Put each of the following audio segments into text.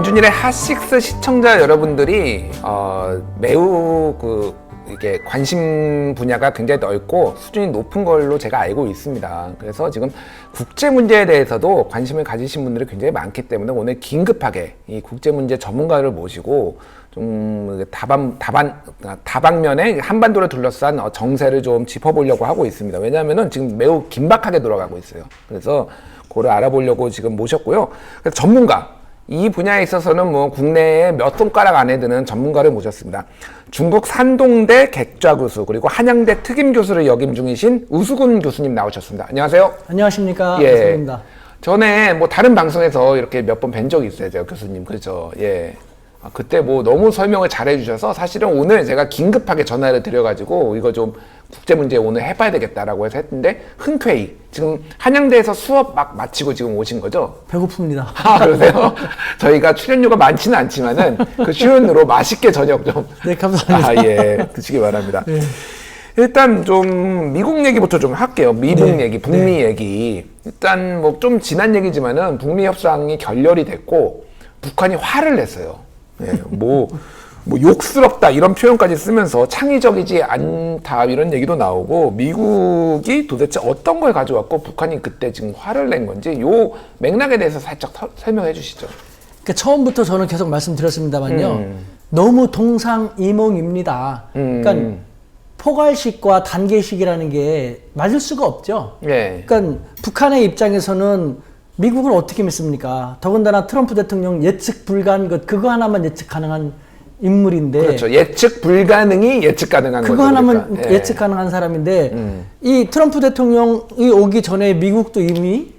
연준일의 핫식스 시청자 여러분들이 매우 이게 관심 분야가 굉장히 넓고 수준이 높은 걸로 제가 알고 있습니다. 그래서 지금 국제 문제에 대해서도 관심을 가지신 분들이 굉장히 많기 때문에 오늘 긴급하게 이 국제 문제 전문가를 모시고 좀 다방면에 한반도를 둘러싼 정세를 좀 짚어보려고 하고 있습니다. 왜냐하면은 지금 매우 긴박하게 돌아가고 있어요. 그래서 그걸 알아보려고 지금 모셨고요. 그래서 전문가, 이 분야에 있어서는 뭐 국내에 몇 손가락 안에 드는 전문가를 모셨습니다. 중국 산동대 객좌 교수 그리고 한양대 특임 교수를 역임 중이신 우수근 교수님 나오셨습니다. 안녕하세요. 안녕하십니까. 예. 우수근입니다. 전에 뭐 다른 방송에서 이렇게 몇 번 뵌 적이 있어요, 제가 교수님. 그렇죠. 예. 그때 뭐 너무 설명을 잘 해주셔서 사실은 오늘 제가 긴급하게 전화를 드려가지고 이거 좀 국제 문제 오늘 해봐야 되겠다라고 해서 했는데 흔쾌히 지금 한양대에서 수업 막 마치고 지금 오신 거죠? 배고픕니다. 아, 그러세요? 저희가 출연료가 많지는 않지만은 그 출연료로 맛있게 저녁 좀. 네, 감사합니다. 아, 예. 드시기 바랍니다. 네. 일단 좀 미국 얘기부터 좀 할게요. 미북 네. 얘기, 북미 얘기. 일단 뭐 좀 지난 얘기지만은 북미 협상이 결렬이 됐고 북한이 화를 냈어요. 예, 뭐 욕스럽다 이런 표현까지 쓰면서 창의적이지 않다 이런 얘기도 나오고 미국이 도대체 어떤 걸 가져왔고 북한이 그때 지금 화를 낸 건지 요 맥락에 대해서 살짝 설명해 주시죠. 그러니까 처음부터 저는 계속 말씀드렸습니다만요. 너무 동상이몽입니다. 그러니까 포괄식과 단계식이라는 게 맞을 수가 없죠. 예. 그러니까 북한의 입장에서는 미국을 어떻게 믿습니까? 더군다나 트럼프 대통령 예측 불가한 것 그거 하나만 예측 가능한 인물인데 그렇죠. 예측 불가능이 예측 가능한 거죠. 그거 하나만 그러니까. 예측 가능한 사람인데 이 트럼프 대통령이 오기 전에 미국도 이미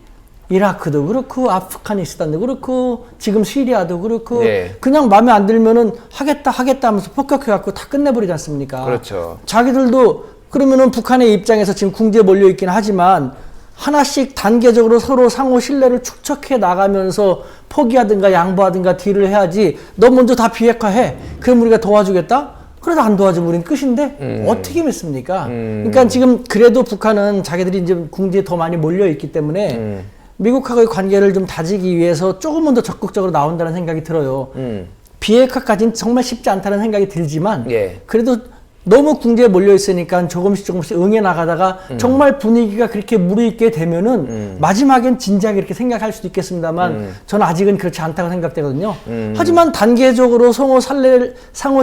이라크도 그렇고 아프가니스탄도 그렇고 지금 시리아도 그렇고 네. 그냥 마음에 안 들면은 하겠다 하면서 폭격해갖고 다 끝내버리지 않습니까? 그렇죠. 자기들도 그러면은 북한의 입장에서 지금 궁지에 몰려있긴 하지만 하나씩 단계적으로 서로 상호 신뢰를 축적해 나가면서 포기하든가 양보하든가 딜을 해야지 너 먼저 다 비핵화해. 그럼 우리가 도와주겠다? 그래도 안 도와주면 우린 끝인데 어떻게 믿습니까? 그러니까 지금 그래도 북한은 자기들이 이제 궁지에 더 많이 몰려있기 때문에 미국하고의 관계를 좀 다지기 위해서 조금은 더 적극적으로 나온다는 생각이 들어요. 비핵화까지는 정말 쉽지 않다는 생각이 들지만 예. 그래도 너무 궁지에 몰려 있으니까 조금씩 응해 나가다가 정말 분위기가 그렇게 무르익게 되면은 마지막엔 진지하게 이렇게 생각할 수도 있겠습니다만 저는 아직은 그렇지 않다고 생각되거든요. 하지만 단계적으로 상호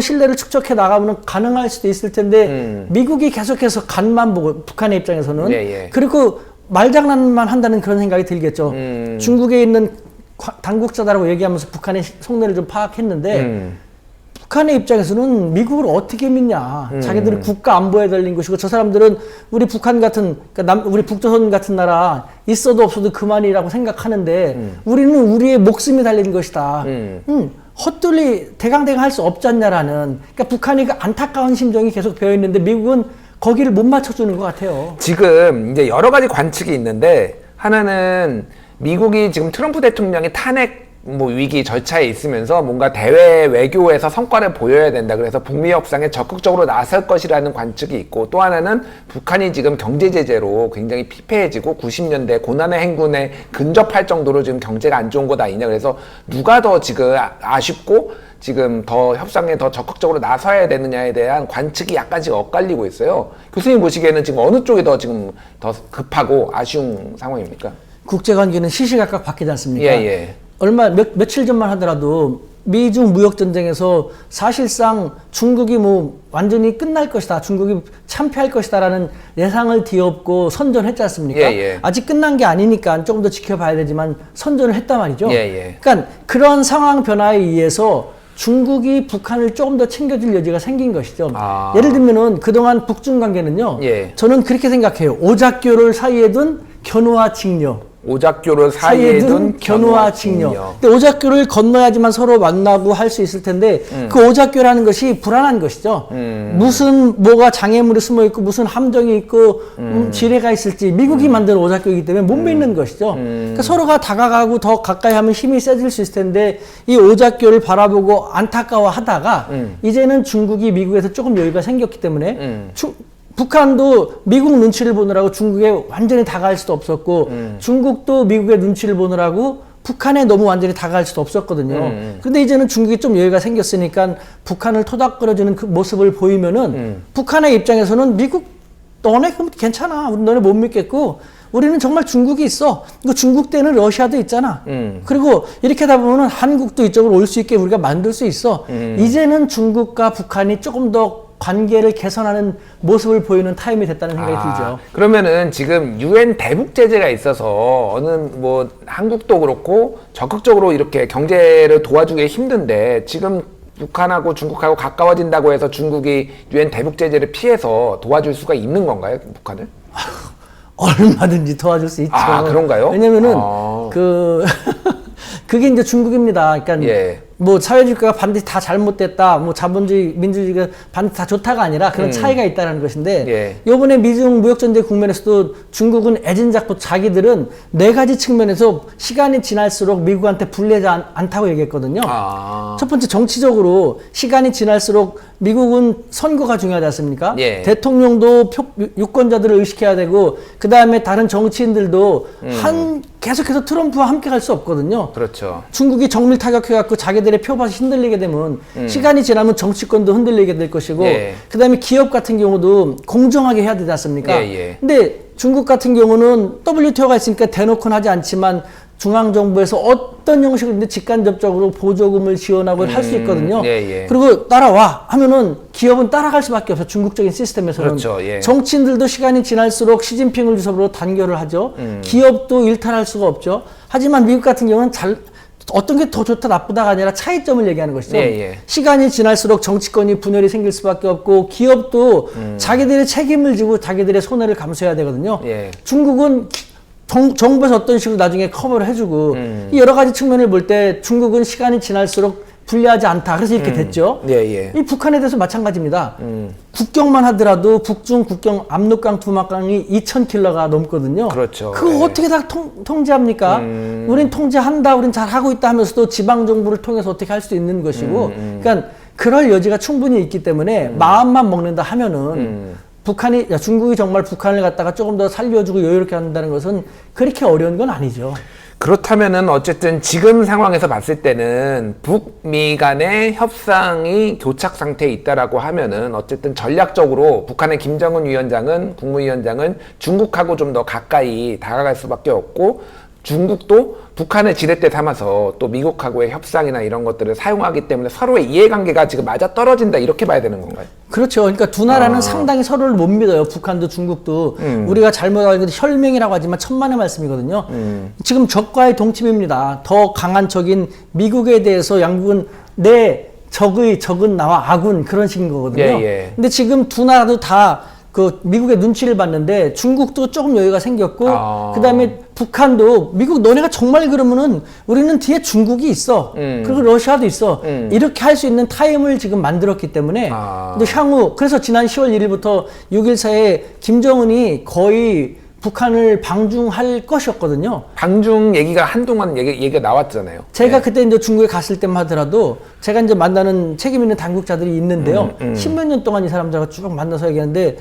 신뢰를 축적해 나가면 가능할 수도 있을 텐데 미국이 계속해서 간만 보고 북한의 입장에서는 예, 예. 그리고 말장난만 한다는 그런 생각이 들겠죠. 중국에 있는 당국자다라고 얘기하면서 북한의 속내를 좀 파악했는데 북한의 입장에서는 미국을 어떻게 믿냐. 자기들은 국가 안보에 달린 것이고 저 사람들은 우리 북한 같은 그러니까 우리 북조선 같은 나라 있어도 없어도 그만이라고 생각하는데 우리는 우리의 목숨이 달린 것이다. 헛둘리 대강대강 할 수 없지 않냐라는 그러니까 북한이 그 안타까운 심정이 계속 배어 있는데 미국은 거기를 못 맞춰주는 것 같아요. 지금 이제 여러 가지 관측이 있는데 하나는 미국이 지금 트럼프 대통령이 탄핵 위기 절차에 있으면서 뭔가 대외 외교에서 성과를 보여야 된다. 그래서 북미 협상에 적극적으로 나설 것이라는 관측이 있고 또 하나는 북한이 지금 경제 제재로 굉장히 피폐해지고 90년대 고난의 행군에 근접할 정도로 지금 경제가 안 좋은 것 아니냐. 그래서 누가 더 지금 아쉽고 지금 더 협상에 더 적극적으로 나서야 되느냐에 대한 관측이 약간씩 엇갈리고 있어요. 교수님 보시기에는 지금 어느 쪽이 더 지금 더 급하고 아쉬운 상황입니까? 국제관계는 시시각각 바뀌지 않습니까? 예, 예. 며칠 전만 하더라도 미중 무역전쟁에서 사실상 중국이 뭐 완전히 끝날 것이다. 중국이 참패할 것이다라는 예상을 뒤엎고 선전했지 않습니까? 예, 예. 아직 끝난 게 아니니까 조금 더 지켜봐야 되지만 선전을 했단 말이죠. 예, 예. 그러니까 그런 상황 변화에 의해서 중국이 북한을 조금 더 챙겨줄 여지가 생긴 것이죠. 예를 들면은 그동안 북중 관계는요. 예. 저는 그렇게 생각해요. 오작교를 사이에 둔 견우와 직녀. 오작교를 사이에 둔 견우와 직녀. 근데 오작교를 건너야지만 서로 만나고 할 수 있을 텐데 그 오작교라는 것이 불안한 것이죠. 무슨 뭐가 장애물이 숨어 있고 무슨 함정이 있고 지뢰가 있을지 미국이 만든 오작교이기 때문에 못 믿는 것이죠. 그러니까 서로가 다가가고 더 가까이 하면 힘이 세질 수 있을 텐데 이 오작교를 바라보고 안타까워하다가 이제는 중국이 미국에서 조금 여유가 생겼기 때문에 북한도 미국 눈치를 보느라고 중국에 완전히 다가갈 수도 없었고 중국도 미국의 눈치를 보느라고 북한에 너무 완전히 다가갈 수도 없었거든요. 그런데 이제는 중국이 좀 여유가 생겼으니까 북한을 토닥거려주는 그 모습을 보이면은 북한의 입장에서는 미국 너네 그럼 괜찮아. 우리 너네 못 믿겠고 우리는 정말 중국이 있어. 이거 중국 때는 러시아도 있잖아. 그리고 이렇게 하다 보면 한국도 이쪽으로 올 수 있게 우리가 만들 수 있어. 이제는 중국과 북한이 조금 더 관계를 개선하는 모습을 보이는 타임이 됐다는 생각이 들죠. 그러면은 지금 유엔 대북 제재가 있어서 어느 뭐 한국도 그렇고 적극적으로 이렇게 경제를 도와주기 힘든데 지금 북한하고 중국하고 가까워진다고 해서 중국이 유엔 대북 제재를 피해서 도와줄 수가 있는 건가요, 북한을? 얼마든지 도와줄 수 있죠. 그런가요? 왜냐면은 그게 이제 중국입니다. 그러니까 예. 뭐 사회주의가 반드시 다 잘못됐다, 뭐 자본주의, 민주주의가 반드시 다 좋다가 아니라 그런 차이가 있다는 것인데, 예. 이번에 미중 무역전쟁 국면에서도 중국은 애진작고 자기들은 네 가지 측면에서 시간이 지날수록 미국한테 불리하지 않다고 얘기했거든요. 첫 번째 정치적으로 시간이 지날수록 미국은 선거가 중요하지 않습니까? 예. 대통령도 유권자들을 의식해야 되고, 그 다음에 다른 정치인들도 계속해서 트럼프와 함께 갈 수 없거든요. 그렇죠. 중국이 정밀 타격해갖고 자기들의 표밭이 흔들리게 되면 시간이 지나면 정치권도 흔들리게 될 것이고, 예. 그 다음에 기업 같은 경우도 공정하게 해야 되지 않습니까? 예. 근데 중국 같은 경우는 WTO가 있으니까 대놓고는 하지 않지만 중앙정부에서 어떤 형식으로든 직간접적으로 보조금을 지원하고 할 수 있거든요. 예. 그리고 따라와 하면은 기업은 따라갈 수밖에 없어요. 중국적인 시스템에서는. 그렇죠. 예. 정치인들도 시간이 지날수록 시진핑을 주석으로 단결을 하죠. 기업도 일탈할 수가 없죠. 하지만 미국 같은 경우는 어떤 게 더 좋다 나쁘다가 아니라 차이점을 얘기하는 것이죠. 예. 시간이 지날수록 정치권이 분열이 생길 수밖에 없고 기업도 자기들의 책임을 지고 자기들의 손해를 감수해야 되거든요. 예. 중국은 정부에서 어떤 식으로 나중에 커버를 해주고 이 여러 가지 측면을 볼 때 중국은 시간이 지날수록 불리하지 않다. 그래서 이렇게 됐죠. 예. 이 북한에 대해서 마찬가지입니다. 국경만 하더라도 북중 국경 압록강 두막강이 2,000km가 넘거든요. 그렇죠. 그거 예. 어떻게 다 통제합니까? 우린 통제한다, 우린 잘하고 있다 하면서도 지방 정부를 통해서 어떻게 할 수 있는 것이고, 그러니까 그럴 여지가 충분히 있기 때문에 마음만 먹는다 하면은 중국이 정말 북한을 갖다가 조금 더 살려주고 여유롭게 한다는 것은 그렇게 어려운 건 아니죠. 그렇다면은 어쨌든 지금 상황에서 봤을 때는 북미 간의 협상이 교착 상태에 있다라고 하면은 어쨌든 전략적으로 북한의 김정은 위원장은 국무위원장은 중국하고 좀 더 가까이 다가갈 수밖에 없고 중국도 북한을 지렛대 삼아서 또 미국하고의 협상이나 이런 것들을 사용하기 때문에 서로의 이해관계가 지금 맞아 떨어진다 이렇게 봐야 되는 건가요? 그렇죠. 그러니까 두 나라는 상당히 서로를 못 믿어요. 북한도 중국도. 우리가 잘못하는 건 혈맹이라고 하지만 천만의 말씀이거든요. 지금 적과의 동침입니다. 더 강한 적인 미국에 대해서 양국은 내 적의 적은 나와 아군 그런 식인 거거든요. 예. 근데 지금 두 나라도 다 미국의 눈치를 봤는데 중국도 조금 여유가 생겼고 그 다음에 북한도 미국 너네가 정말 그러면은 우리는 뒤에 중국이 있어. 그리고 러시아도 있어. 이렇게 할 수 있는 타임을 지금 만들었기 때문에 근데 향후 그래서 지난 10월 1일부터 6일 사이에 김정은이 거의 북한을 방중할 것이었거든요. 방중 얘기가 한동안 얘기가 나왔잖아요. 제가 그때 이제 중국에 갔을 때만 하더라도 제가 이제 만나는 책임 있는 당국자들이 있는데요. 10몇 년 동안 이 사람들과 쭉 만나서 얘기하는데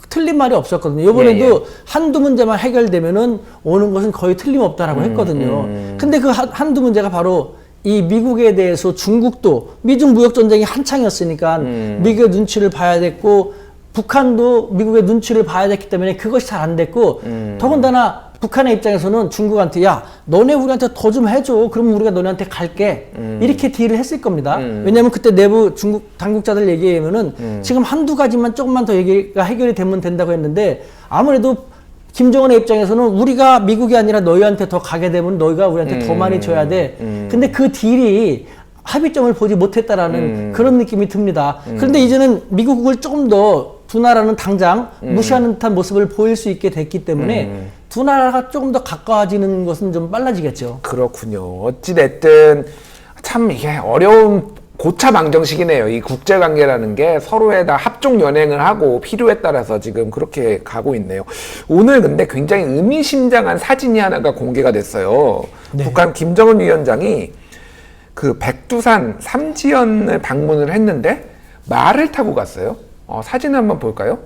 틀린 말이 없었거든요. 이번에도 한두 문제만 해결되면은 오는 것은 거의 틀림없다라고 했거든요. 근데 그 한두 문제가 바로 이 미국에 대해서 중국도 미중 무역 전쟁이 한창이었으니까 미국의 눈치를 봐야 됐고 북한도 미국의 눈치를 봐야 됐기 때문에 그것이 잘 안 됐고 더군다나 북한의 입장에서는 중국한테 야 너네 우리한테 더 좀 해줘 그러면 우리가 너네한테 갈게 이렇게 딜을 했을 겁니다. 왜냐하면 그때 내부 중국 당국자들 얘기하면은 지금 한두 가지만 조금만 더 얘기가 해결이 되면 된다고 했는데 아무래도 김정은의 입장에서는 우리가 미국이 아니라 너희한테 더 가게 되면 너희가 우리한테 더 많이 줘야 돼. 근데 그 딜이 합의점을 보지 못했다라는 그런 느낌이 듭니다. 그런데 이제는 미국을 조금 더 두 나라는 당장 무시하는 듯한 모습을 보일 수 있게 됐기 때문에 두 나라가 조금 더 가까워지는 것은 좀 빨라지겠죠. 그렇군요. 어찌됐든 참 이게 어려운 고차망정식이네요. 이 국제관계라는 게 서로에 다 합종 연행을 하고 필요에 따라서 지금 그렇게 가고 있네요. 오늘 근데 굉장히 의미심장한 사진이 하나가 공개가 됐어요. 네. 북한 김정은 위원장이 그 백두산 삼지연을 방문을 했는데 말을 타고 갔어요. 사진 한번 볼까요?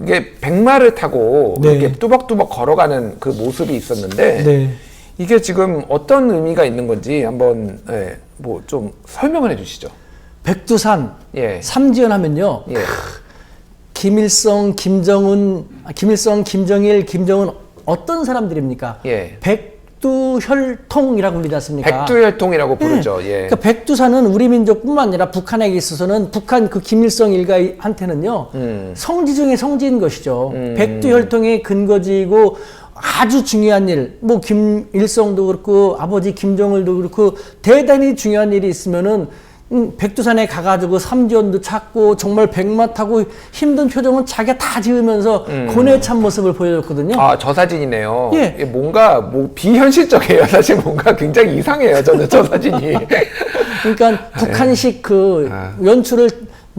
이게 백마를 타고 네. 이렇게 뚜벅뚜벅 걸어가는 그 모습이 있었는데 네. 이게 지금 어떤 의미가 있는 건지 한번 뭐 좀 설명을 해주시죠. 백두산 예. 삼지연 하면요. 예. 김일성, 김정은, 김일성, 김정일, 김정은 어떤 사람들입니까? 예. 백두혈통이라고 불리지 않습니까? 백두혈통이라고 부르죠. 예. 그러니까 백두산은 우리 민족뿐만 아니라 북한에게 있어서는 북한 그 김일성 일가한테는요 성지 중에 성지인 것이죠. 백두혈통의 근거지이고 아주 중요한 일, 뭐 김일성도 그렇고 아버지 김정일도 그렇고 대단히 중요한 일이 있으면은 백두산에 가가지고 삼지연도 찾고 정말 백마 타고 힘든 표정은 자기가 다 지으면서 고뇌에 찬 모습을 보여줬거든요. 아, 저 사진이네요. 예. 이게 뭔가 뭐 비현실적이에요. 사실 뭔가 굉장히 이상해요. 저는 저 사진이. 그러니까 북한식 그 연출을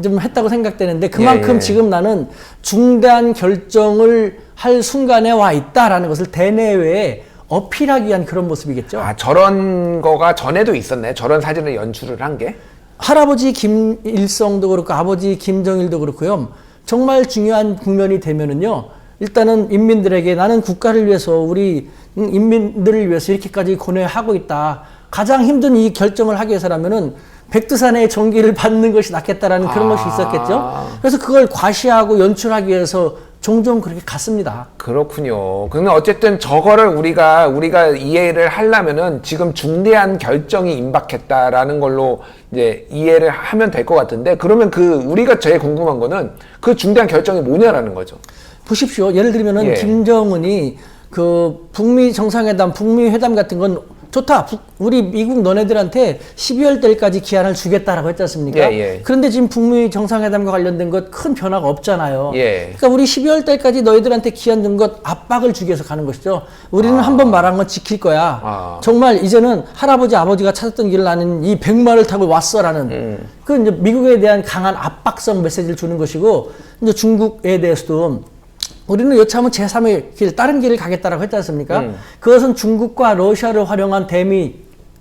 좀 했다고 생각되는데 그만큼 예. 지금 나는 중대한 결정을 할 순간에 와 있다라는 것을 대내외에 어필하기 위한 그런 모습이겠죠. 아, 저런 거가 전에도 있었네. 저런 사진을 연출을 한 게. 할아버지 김일성도 그렇고 아버지 김정일도 그렇고요. 정말 중요한 국면이 되면은요. 일단은 인민들에게 나는 국가를 위해서 우리 인민들을 위해서 이렇게까지 고뇌하고 있다. 가장 힘든 이 결정을 하기 위해서라면은 백두산의 전기를 받는 것이 낫겠다라는 그런 것이 있었겠죠. 그래서 그걸 과시하고 연출하기 위해서 종종 그렇게 갔습니다. 그렇군요. 그러면 어쨌든 저거를 우리가 이해를 하려면은 지금 중대한 결정이 임박했다라는 걸로 이제 이해를 하면 될 것 같은데 그러면 우리가 제일 궁금한 거는 그 중대한 결정이 뭐냐라는 거죠. 보십시오. 예를 들면은 예. 김정은이 그 북미 정상회담, 북미 회담 같은 건 좋다. 우리 미국 너네들한테 12월 달까지 기한을 주겠다라고 했지 않습니까? 예, 예. 그런데 지금 북미 정상회담과 관련된 것 큰 변화가 없잖아요. 예. 그러니까 우리 12월 달까지 너희들한테 기한 준 것 압박을 주기 위해서 가는 것이죠. 우리는 한 번 말한 건 지킬 거야. 정말 이제는 할아버지 아버지가 찾았던 길을 나는 이 백마를 타고 왔어라는 그 이제 미국에 대한 강한 압박성 메시지를 주는 것이고 이제 중국에 대해서도 우리는 여차하면 제3의 길, 다른 길을 가겠다라고 했지 않습니까? 그것은 중국과 러시아를 활용한 대미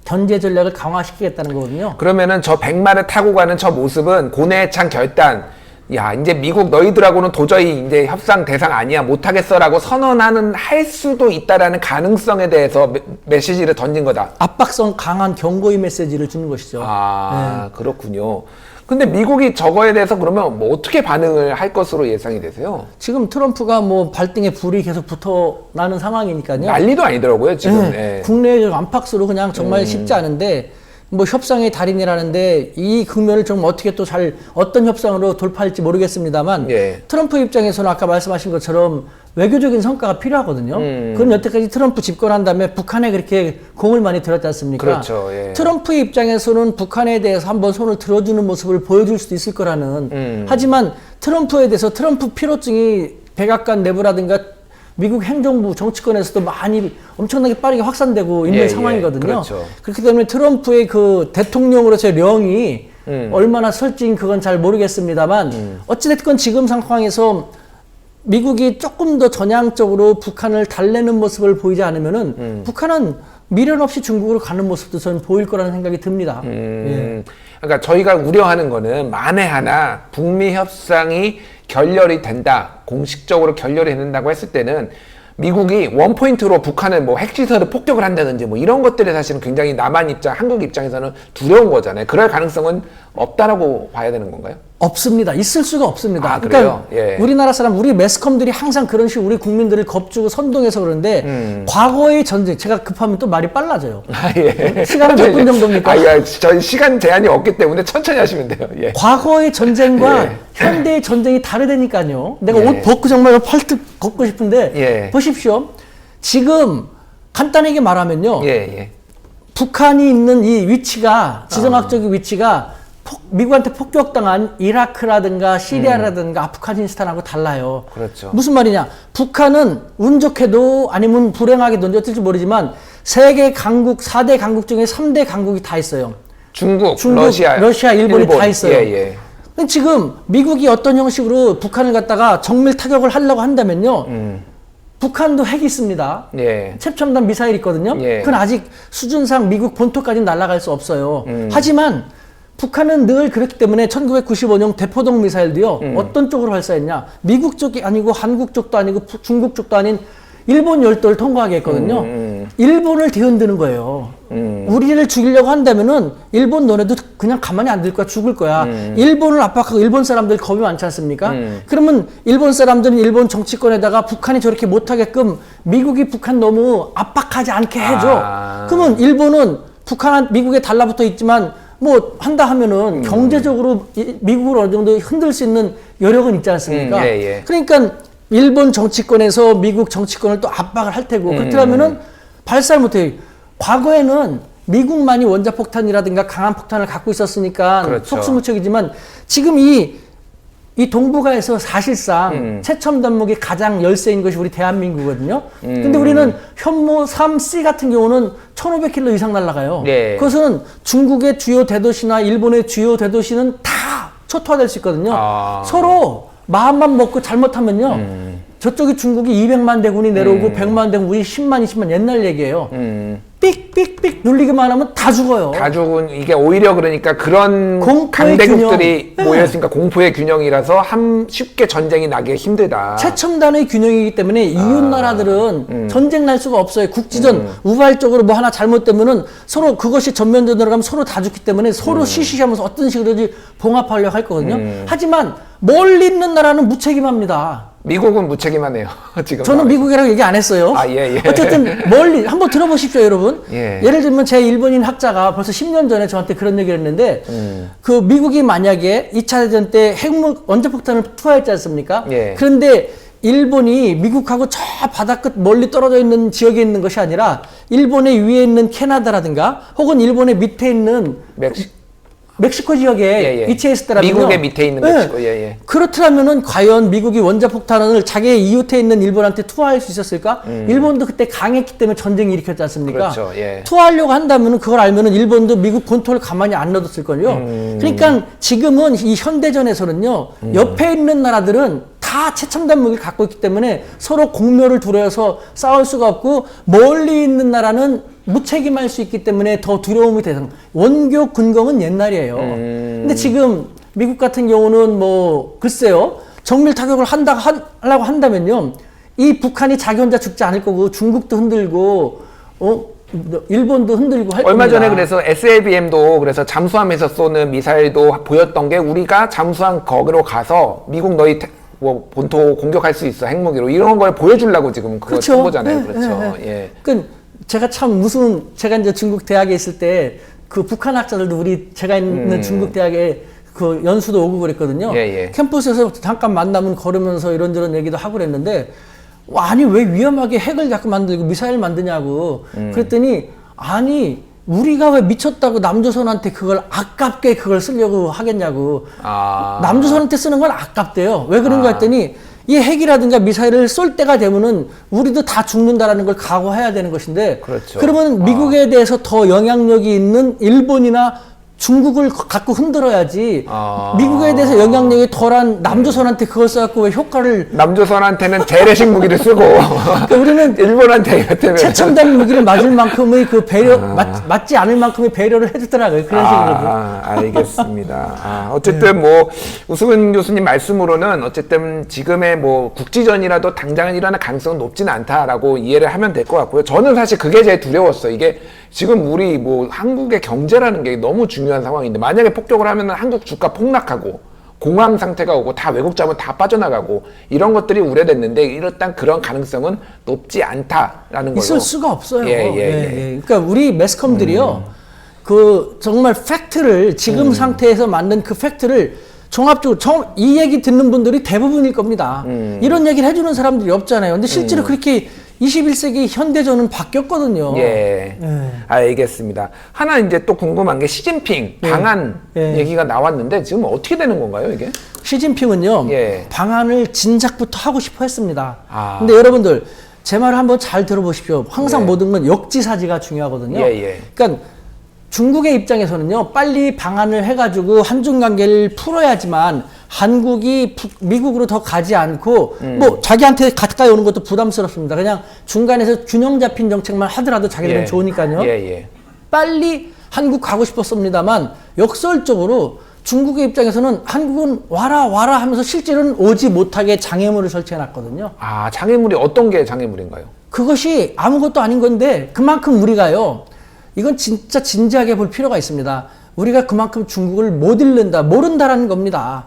견제 전략을 강화시키겠다는 거거든요. 그러면은 저 백마를 타고 가는 저 모습은 고뇌에 찬 결단. 야, 이제 미국 너희들하고는 도저히 이제 협상 대상 아니야. 못하겠어라고 선언하는 할 수도 있다라는 가능성에 대해서 메시지를 던진 거다. 압박성 강한 경고의 메시지를 주는 것이죠. 그렇군요. 근데 미국이 저거에 대해서 그러면 뭐 어떻게 반응을 할 것으로 예상이 되세요? 지금 트럼프가 뭐 발등에 불이 계속 붙어 나는 상황이니까요. 난리도 아니더라고요, 지금. 네. 예. 국내의 안팎으로 그냥 정말 쉽지 않은데 뭐 협상의 달인이라는데 이 국면을 좀 어떻게 또 어떤 협상으로 돌파할지 모르겠습니다만 예. 트럼프 입장에서는 아까 말씀하신 것처럼 외교적인 성과가 필요하거든요. 그럼 여태까지 트럼프 집권한 다음에 북한에 그렇게 공을 많이 들었지 않습니까? 그렇죠. 예. 트럼프의 입장에서는 북한에 대해서 한번 손을 들어주는 모습을 보여줄 수도 있을 거라는. 하지만 트럼프에 대해서 트럼프 피로증이 백악관 내부라든가 미국 행정부 정치권에서도 많이 엄청나게 빠르게 확산되고 있는 상황이거든요. 그렇죠. 그렇기 때문에 트럼프의 그 대통령으로서의 령이 얼마나 설진 그건 잘 모르겠습니다만 어찌됐건 지금 상황에서 미국이 조금 더 전향적으로 북한을 달래는 모습을 보이지 않으면은 북한은 미련 없이 중국으로 가는 모습도 저는 보일 거라는 생각이 듭니다. 예. 그러니까 저희가 우려하는 거는 만에 하나 북미 협상이 결렬이 된다, 공식적으로 결렬이 된다고 했을 때는 미국이 원포인트로 북한을 뭐 핵시설을 폭격을 한다든지 뭐 이런 것들이 사실은 굉장히 남한 입장, 한국 입장에서는 두려운 거잖아요. 그럴 가능성은 없다라고 봐야 되는 건가요? 없습니다. 있을 수가 없습니다. 아, 그래요? 그러니까 예. 우리나라 사람, 우리 매스컴들이 항상 그런 식으로 우리 국민들을 겁주고 선동해서 그러는데 과거의 전쟁, 제가 급하면 또 말이 빨라져요. 예. 시간은 몇 분 정도입니까? 예, 저희 시간 제한이 없기 때문에 천천히 하시면 돼요. 예. 과거의 전쟁과 예. 현대의 전쟁이 다르다니까요. 내가 예. 옷 벗고 정말 팔뚝 걷고 싶은데 예. 보십시오. 지금 간단하게 말하면요. 예. 북한이 있는 이 위치가 지정학적인 위치가 미국한테 폭격당한 이라크라든가 시리아라든가 아프가니스탄하고 달라요. 그렇죠. 무슨 말이냐? 북한은 운 좋게도 아니면 불행하게도 어쩔지 모르지만 세계 강국 4대 강국 중에 3대 강국이 다 있어요. 중국, 러시아, 일본이 다 있어요. 예. 지금 미국이 어떤 형식으로 북한을 갖다가 정밀 타격을 하려고 한다면요. 북한도 핵이 있습니다. 예. 최첨단 미사일이 있거든요. 예. 그건 아직 수준상 미국 본토까지는 날아갈 수 없어요. 하지만 북한은 늘 그렇기 때문에 1995년 대포동 미사일도요. 어떤 쪽으로 발사했냐? 미국 쪽이 아니고 한국 쪽도 아니고 중국 쪽도 아닌 일본 열도를 통과하게 했거든요. 일본을 뒤흔드는 거예요. 우리를 죽이려고 한다면은 일본 너네도 그냥 가만히 안 둘 거야. 죽을 거야. 일본을 압박하고 일본 사람들 겁이 많지 않습니까? 그러면 일본 사람들은 일본 정치권에다가 북한이 저렇게 못하게끔 미국이 북한 너무 압박하지 않게 해줘. 그러면 일본은 미국에 달라붙어 있지만 뭐 한다 하면은 경제적으로 미국을 어느 정도 흔들 수 있는 여력은 있지 않습니까? 그러니까 일본 정치권에서 미국 정치권을 또 압박을 할 테고 그렇다면은 발사를 못해요. 과거에는 미국만이 원자폭탄이라든가 강한 폭탄을 갖고 있었으니까 그렇죠. 속수무책이지만 지금 이 동북아에서 사실상 최첨 단목이 가장 열세인 것이 우리 대한민국이거든요. 근데 우리는 현무 3C 같은 경우는 1500km 이상 날아가요. 네. 그것은 중국의 주요 대도시나 일본의 주요 대도시는 다 초토화될 수 있거든요. 서로 마음만 먹고 잘못하면요. 저쪽이 중국이 200만 대군이 내려오고 100만 대군, 우리 10만, 20만 옛날 얘기예요. 삑삑삑 눌리기만 하면 다 죽어요. 다 죽은 이게 오히려 그러니까 그런 공포의 강대국들이 균형. 모였으니까 공포의 균형이라서 쉽게 전쟁이 나기 힘들다. 최첨단의 균형이기 때문에 이웃 나라들은 전쟁 날 수가 없어요. 국지전 우발적으로 뭐 하나 잘못되면은 서로 그것이 전면전으로 가면 서로 다 죽기 때문에 서로 시시하면서 어떤 식으로든지 봉합하려고 할 거거든요. 하지만 멀리 있는 나라는 무책임합니다. 미국은 무책임하네요. 지금 저는 미국이라고 얘기 안 했어요. 어쨌든 멀리 한번 들어보십시오, 여러분. 예를 들면 제 일본인 학자가 벌써 10년 전에 저한테 그런 얘기를 했는데 그 미국이 만약에 2차 대전 때 원자폭탄을 투하했지 않습니까? 그런데 일본이 미국하고 저 바다 끝 멀리 떨어져 있는 지역에 있는 것이 아니라 일본의 위에 있는 캐나다라든가 혹은 일본의 밑에 있는 멕시코 지역에 위치해 있을 때라면요. 미국의 밑에 있는 멕시코. 그렇더라면은 과연 미국이 원자폭탄을 자기의 이웃에 있는 일본한테 투하할 수 있었을까? 일본도 그때 강했기 때문에 전쟁을 일으켰지 않습니까? 그렇죠. 투하하려고 한다면은 그걸 알면은 일본도 미국 본토를 가만히 안 놔뒀을 걸요. 그러니까 지금은 이 현대전에서는요. 옆에 있는 나라들은 다 최첨단 무기를 갖고 있기 때문에 서로 공멸을 두려워서 싸울 수가 없고 멀리 있는 나라는 무책임할 수 있기 때문에 더 두려움이 대상. 원교 군공은 옛날이에요. 근데 지금 미국 같은 경우는 뭐 글쎄요. 정밀 타격을 하려고 한다면요. 이 북한이 자기 혼자 죽지 않을 거고 중국도 흔들고 일본도 흔들고 할 겁니다. 얼마 전에 그래서 SLBM도 그래서 잠수함에서 쏘는 미사일도 보였던 게 우리가 잠수함 거기로 가서 미국 너희 뭐 본토 공격할 수 있어 핵무기로 이런 걸 보여주려고 지금 그거 한 거잖아요. 그렇죠. 그러니까 제가 참 제가 이제 중국 대학에 있을 때 그 북한 학자들도 제가 있는 중국 대학에 그 연수도 오고 그랬거든요. 캠퍼스에서 잠깐 만나면 걸으면서 이런저런 얘기도 하고 그랬는데 아니 왜 위험하게 핵을 자꾸 만들고 미사일 만드냐고 그랬더니 아니 우리가 왜 미쳤다고 남조선한테 그걸 아깝게 그걸 쓰려고 하겠냐고. 남조선한테 쓰는 건 아깝대요. 왜 그런가 했더니 이 핵이라든가 미사일을 쏠 때가 되면은 우리도 다 죽는다라는 걸 각오해야 되는 것인데 그러면 미국에 대해서 더 영향력이 있는 일본이나 중국을 갖고 흔들어야지 미국에 대해서 영향력이 덜한 남조선한테 그걸 써갖고 왜 효과를 남조선한테는 재래식 무기를 쓰고 그러니까 우리는 일본한테 최첨단 무기를 맞을 만큼의 그 배려 맞지 않을 만큼의 배려를 해주더라고요. 그런 식으로. 알겠습니다. 어쨌든 뭐 우수근 교수님 말씀으로는 어쨌든 지금의 뭐 국지전이라도 당장은 일어날 가능성은 높지는 않다라고 이해를 하면 될 것 같고요. 저는 사실 그게 제일 두려웠어요. 이게 지금 우리 뭐 한국의 경제라는 게 너무 중요한 상황인데 만약에 폭격을 하면 한국 주가 폭락하고 공황 상태가 오고 다 외국 자본 다 빠져나가고 이런 것들이 우려됐는데 일단 그런 가능성은 높지 않다라는 걸로 있을 수가 없어요. 그러니까 우리 매스컴들이요 그 정말 팩트를 지금 상태에서 만든 그 팩트를 종합적으로 이 얘기 듣는 분들이 대부분일 겁니다. 이런 얘기를 해주는 사람들이 없잖아요. 근데 실제로 그렇게 21세기 현대전은 바뀌었거든요. 알겠습니다. 하나 이제 또 궁금한 게 시진핑 방한 얘기가 나왔는데 지금 어떻게 되는 건가요, 이게? 시진핑은요, 방한을 진작부터 하고 싶어 했습니다. 근데 여러분들, 제 말을 한번 잘 들어보십시오. 항상 모든 건 역지사지가 중요하거든요. 그러니까 중국의 입장에서는요, 빨리 방한을 해가지고 한중 관계를 풀어야지만 한국이 미국으로 더 가지 않고 뭐 자기한테 가까이 오는 것도 부담스럽습니다. 그냥 중간에서 균형 잡힌 정책만 하더라도 자기들은 좋으니까요. 빨리 한국 가고 싶었습니다만 역설적으로 중국의 입장에서는 한국은 와라 하면서 실제로는 오지 못하게 장애물을 설치해놨거든요. 아, 장애물이 어떤 게 장애물인가요? 그것이 아무것도 아닌 건데 그만큼 우리가요. 이건 진짜 진지하게 볼 필요가 있습니다. 우리가 그만큼 중국을 못 잃는다, 모른다라는 겁니다.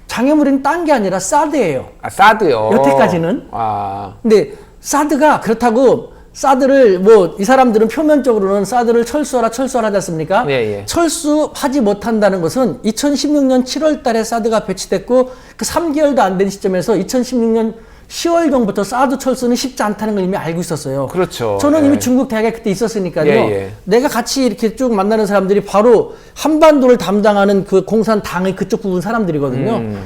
장애물은 딴 게 아니라 사드예요. 아, 사드요. 여태까지는. 아, 근데 사드가 그렇다고 사드를 뭐 이 사람들은 표면적으로는 사드를 철수하라 하지 않습니까? 예, 예. 철수하지 못한다는 것은 2016년 7월 달에 사드가 배치됐고 그 3개월도 안 된 시점에서 2016년 10월 경부터 사드 철수는 쉽지 않다는 걸 이미 알고 있었어요. 그렇죠. 저는 예. 이미 중국 대학에 그때 있었으니까요. 예, 예. 내가 같이 이렇게 쭉 만나는 사람들이 바로 한반도를 담당하는 그 공산당의 그쪽 부분 사람들이거든요.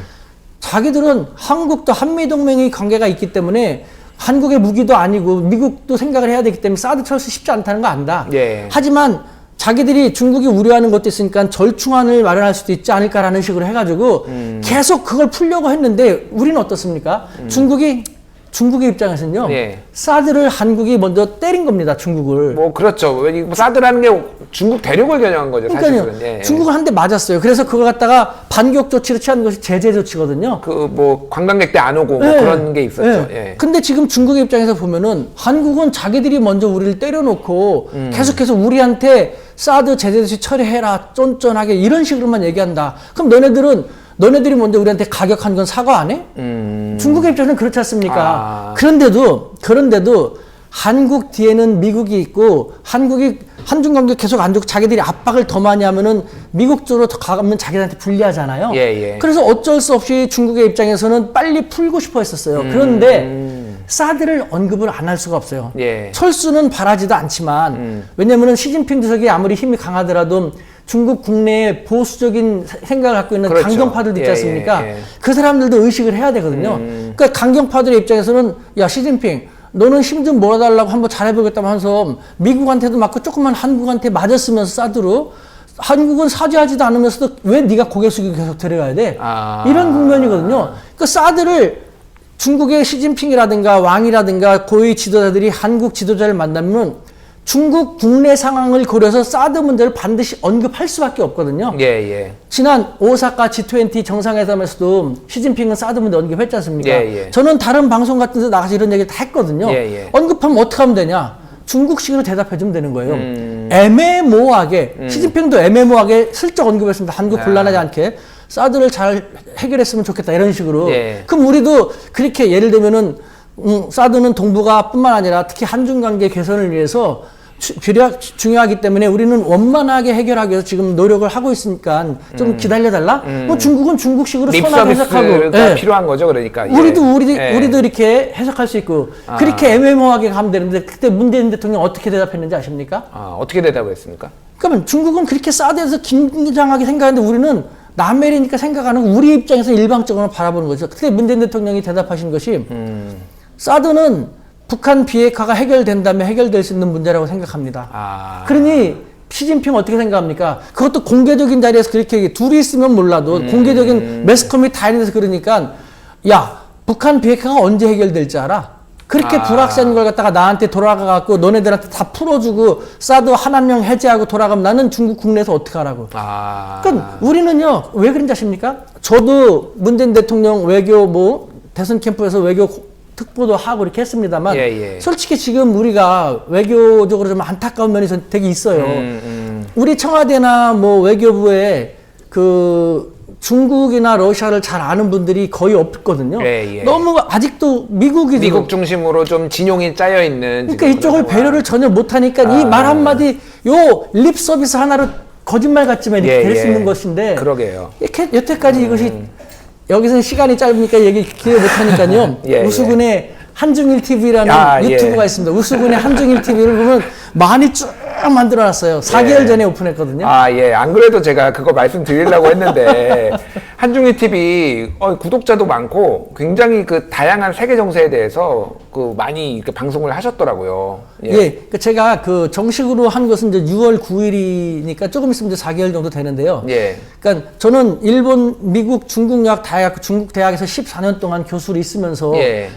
자기들은 한국도 한미동맹의 관계가 있기 때문에 한국의 무기도 아니고 미국도 생각을 해야 되기 때문에 사드 철수 쉽지 않다는 거 안다. 예. 하지만 자기들이 중국이 우려하는 것도 있으니까 절충안을 마련할 수도 있지 않을까라는 식으로 해가지고 계속 그걸 풀려고 했는데 우리는 어떻습니까? 중국의 입장에서는요. 예. 사드를 한국이 먼저 때린 겁니다. 중국을. 뭐 그렇죠. 사드라는 게 중국 대륙을 겨냥한 거죠. 그러니까요. 사실은. 예. 중국은 한 대 맞았어요. 그래서 그걸 갖다가 반격 조치를 취한 것이 제재 조치거든요. 그 뭐 관광객들 안 오고 뭐 예. 그런 게 있었죠. 예. 예. 근데 지금 중국의 입장에서 보면은 한국은 자기들이 먼저 우리를 때려놓고 계속해서 우리한테 사드 제재 조치 처리해라 쫀쫀하게 이런 식으로만 얘기한다. 그럼 너네들이 먼저 우리한테 가격한 건 사과 안 해? 중국의 입장은 그렇지 않습니까? 아. 그런데도 한국 뒤에는 미국이 있고 한중 관계 계속 안 좋고 자기들이 압박을 더 많이 하면은 미국 쪽으로 더 가면 자기들한테 불리하잖아요. 예, 예. 그래서 어쩔 수 없이 중국의 입장에서는 빨리 풀고 싶어 했었어요. 그런데 사드를 언급을 안 할 수가 없어요. 예. 철수는 바라지도 않지만 왜냐면은 시진핑 주석이 아무리 힘이 강하더라도 중국 국내에 보수적인 생각을 갖고 있는 그렇죠. 강경파들도 있지 예, 않습니까? 예, 예. 그 사람들도 의식을 해야 되거든요. 그러니까 강경파들의 입장에서는 야 시진핑 너는 힘 좀 몰아달라고 한번 잘해보겠다고 하면서 미국한테도 맞고 조금만 한국한테 맞았으면서 사드로 한국은 사죄하지도 않으면서도 왜 네가 고개 숙이고 계속 데려가야 돼? 아. 이런 국면이거든요. 그 사드를 중국의 시진핑이라든가 왕이라든가 고위 지도자들이 한국 지도자를 만나면 중국 국내 상황을 고려해서 사드 문제를 반드시 언급할 수밖에 없거든요. 예, 예. 지난 오사카 G20 정상회담에서도 시진핑은 사드 문제 언급했지 않습니까? 예, 예. 저는 다른 방송 같은 데 나가서 이런 얘기를 다 했거든요. 예, 예. 언급하면 어떻게 하면 되냐? 중국식으로 대답해주면 되는 거예요. 애매모호하게 시진핑도 애매모호하게 슬쩍 언급했습니다. 한국 곤란하지 않게 사드를 잘 해결했으면 좋겠다 이런 식으로. 예. 그럼 우리도 그렇게 예를 들면은 사드는 동북아 뿐만 아니라 특히 한중 관계 개선을 위해서 중요하기 때문에 우리는 원만하게 해결하기 위해서 지금 노력을 하고 있으니까 좀 기다려달라? 뭐 중국은 중국식으로 선하게 해석하고. 립서비스가 필요한 거죠, 그러니까. 예. 우리도 이렇게 해석할 수 있고 그렇게 애매모호하게 가면 되는데 그때 문재인 대통령 어떻게 대답했는지 아십니까? 아, 어떻게 대답했습니까? 그러면 중국은 그렇게 사드에서 긴장하게 생각하는데 우리는 남해리니까 생각하는 우리 입장에서 일방적으로 바라보는 거죠. 그때 문재인 대통령이 대답하신 것이 사드는 북한 비핵화가 해결된다면 해결될 수 있는 문제라고 생각합니다. 아. 그러니 시진핑 어떻게 생각합니까? 그것도 공개적인 자리에서 그렇게 얘기, 둘이 있으면 몰라도 공개적인 매스컴이 다 있는 데서 그러니까 야 북한 비핵화가 언제 해결될지 알아? 그렇게 불확실한 걸 갖다가 나한테 돌아가갖고 너네들한테 다 풀어주고 사드 하나명 해제하고 돌아가면 나는 중국 국내에서 어떻게 하라고. 아. 그러니까 우리는요 왜 그런지 아십니까? 저도 문재인 대통령 외교 뭐 대선 캠프에서 외교 특보도 하고 이렇게 했습니다만 예, 예. 솔직히 지금 우리가 외교적으로 좀 안타까운 면이 되게 있어요. 우리 청와대나 뭐 외교부에 그 중국이나 러시아를 잘 아는 분들이 거의 없거든요. 예, 예. 너무 아직도 미국 중심으로 좀 진용이 짜여 있는. 그러니까 이쪽을 배려를 전혀 못하니까 이 말 한마디 요 립 서비스 하나로 거짓말 같지만 이렇게 될 수 있는 것인데. 그러게요. 이렇게 여태까지 이것이 여기서는 시간이 짧으니까 얘기 기회 못하니까요. 예, 우수군의 한중일 TV라는 유튜브가 있습니다. 우수군의 한중일 TV를 보면 많이 쭉 만들어놨어요. 4개월 전에 오픈했거든요. 아, 예. 안 그래도 제가 그거 말씀드리려고 했는데 한중일 TV 구독자도 많고 굉장히 그 다양한 세계 정세에 대해서 그 많이 이렇게 방송을 하셨더라고요. 예. 제가 그 정식으로 한 것은 이제 6월 9일이니까 조금 있으면 이제 4개월 정도 되는데요. 예. 그러니까 저는 일본, 미국, 중국 대학에서 14년 동안 교수로 있으면서 예.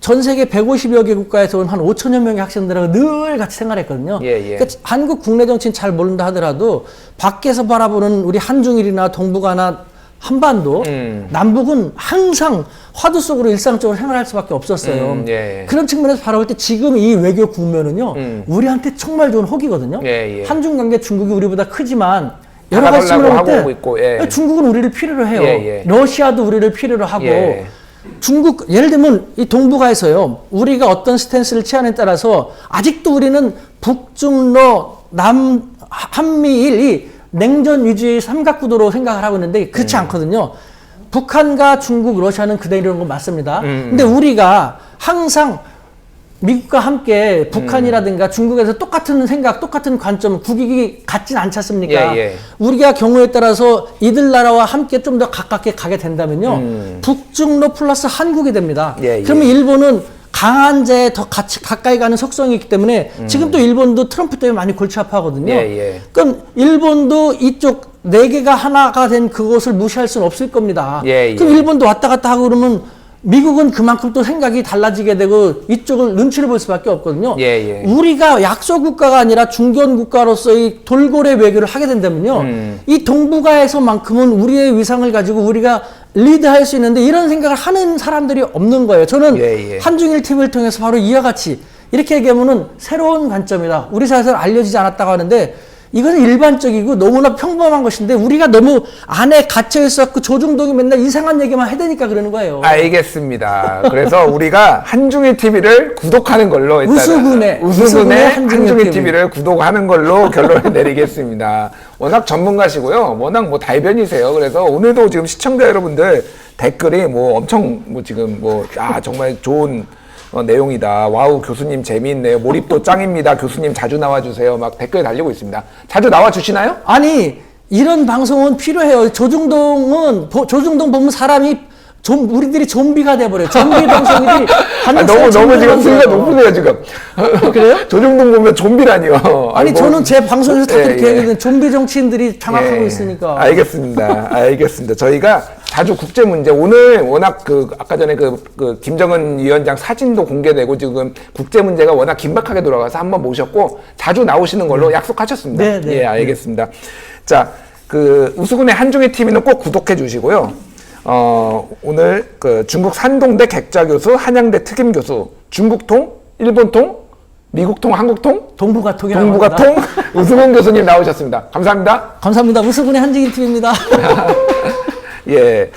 전 세계 150여 개 국가에서 온 한 5천여 명의 학생들하고 늘 같이 생활했거든요. 예. 그러니까 한국 국내 정치는 잘 모른다 하더라도 밖에서 바라보는 우리 한중일이나 동북아나 한반도, 남북은 항상 화두 속으로 일상적으로 생활할 수밖에 없었어요. 예. 그런 측면에서 바라볼 때 지금 이 외교 국면은요, 우리한테 정말 좋은 혹이거든요. 예. 한중 관계 중국이 우리보다 크지만 여러 받아달라고 가지 측면을 볼 하고 때 있고, 예. 중국은 우리를 필요로 해요. 예. 러시아도 우리를 필요로 하고 예. 중국 예를 들면 이 동북아에서요, 우리가 어떤 스탠스를 취하느냐에 따라서 아직도 우리는 북중러 남 한미일 이 냉전 위주의 삼각구도로 생각을 하고 있는데 그렇지 않거든요. 북한과 중국, 러시아는 그대로 이런 건 맞습니다. 근데 우리가 항상 미국과 함께 북한이라든가 중국에서 똑같은 생각, 똑같은 관점, 국익이 같진 않지 않습니까? 예. 우리가 경우에 따라서 이들 나라와 함께 좀 더 가깝게 가게 된다면요. 북중러 플러스 한국이 됩니다. 예. 그러면 일본은 강한 자에 더 같이 가까이 가는 속성이 있기 때문에 지금 또 일본도 트럼프 때문에 많이 골치 아파하거든요. 예. 그럼 일본도 이쪽 네 개가 하나가 된 그것을 무시할 수는 없을 겁니다. 예. 그럼 일본도 왔다 갔다 하고 그러면 미국은 그만큼 또 생각이 달라지게 되고 이쪽을 눈치를 볼 수밖에 없거든요. 예. 우리가 약소 국가가 아니라 중견 국가로서의 돌고래 외교를 하게 된다면요. 이 동북아에서만큼은 우리의 위상을 가지고 우리가 리드할 수 있는데 이런 생각을 하는 사람들이 없는 거예요. 저는 예. 한중일 TV를 통해서 바로 이와 같이 이렇게 얘기하면은 새로운 관점이다. 우리 사회에서는 알려지지 않았다고 하는데 이것은 일반적이고 너무나 평범한 것인데 우리가 너무 안에 갇혀 있었고 조중동이 맨날 이상한 얘기만 해대니까 그러는 거예요. 알겠습니다. 그래서 우리가 한중일 TV를 구독하는 걸로 일단 우수군의 한중일 TV를 구독하는 걸로 결론을 내리겠습니다. 워낙 전문가시고요. 워낙 뭐 달변이세요. 그래서 오늘도 지금 시청자 여러분들 댓글이 뭐 엄청 뭐 지금 정말 좋은 내용이다. 와우, 교수님 재미있네요. 몰입도 짱입니다. 교수님 자주 나와주세요. 막 댓글 달리고 있습니다. 자주 나와주시나요? 아니 이런 방송은 필요해요. 조중동 보면 사람이 우리들이 좀비가 돼버려요. 좀비 방송들이 너무 지금 수위가 높으네요 지금. 그래요? 조중동 보면 좀비라니요. 아니 저는 제 방송에서 다 그렇게 예. 얘기하는 좀비 정치인들이 장악하고 있으니까. 알겠습니다. 저희가 자주 국제 문제 오늘 워낙 아까 전에 그 김정은 위원장 사진도 공개되고 지금 국제 문제가 워낙 긴박하게 돌아가서 한번 모셨고 자주 나오시는 걸로 약속하셨습니다. 네. 예, 알겠습니다. 자, 우수군의 한중일 TV는 꼭 구독해 주시고요. 오늘 중국 산동대 객자 교수, 한양대 특임 교수, 중국통, 일본통, 미국통, 한국통, 동북아통 우수근 교수님 나오셨습니다. 감사합니다. 감사합니다. 우수군의 한중일 TV입니다. 예.